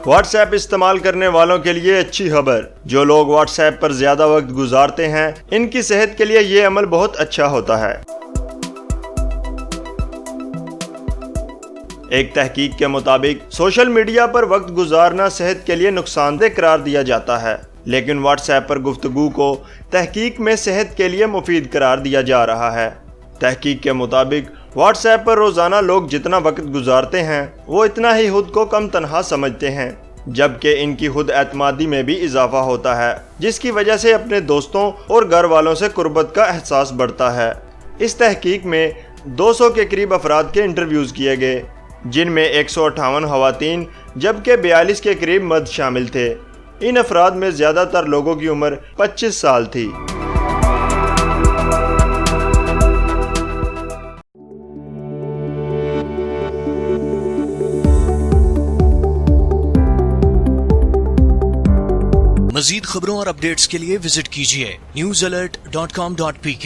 What's app استعمال کرنے والوں کے لیے اچھی خبر، جو لوگ واٹس ایپ پر زیادہ وقت گزارتے ہیں ان کی صحت کے لیے یہ عمل بہت اچھا ہوتا ہے۔ ایک تحقیق کے مطابق سوشل میڈیا پر وقت گزارنا صحت کے لیے نقصان دہ قرار دیا جاتا ہے، لیکن واٹس ایپ پر گفتگو کو تحقیق میں صحت کے لیے مفید قرار دیا جا رہا ہے۔ تحقیق کے مطابق واٹس ایپ پر روزانہ لوگ جتنا وقت گزارتے ہیں وہ اتنا ہی خود کو کم تنہا سمجھتے ہیں، جبکہ ان کی خود اعتمادی میں بھی اضافہ ہوتا ہے، جس کی وجہ سے اپنے دوستوں اور گھر والوں سے قربت کا احساس بڑھتا ہے۔ اس تحقیق میں 200 کے قریب افراد کے انٹرویوز کیے گئے، جن میں 158 خواتین جبکہ 42 کے قریب مرد شامل تھے۔ ان افراد میں زیادہ تر لوگوں کی عمر 25 سال تھی۔ مزید خبروں اور اپڈیٹس کے لیے وزٹ کیجیے newsalert.com.pk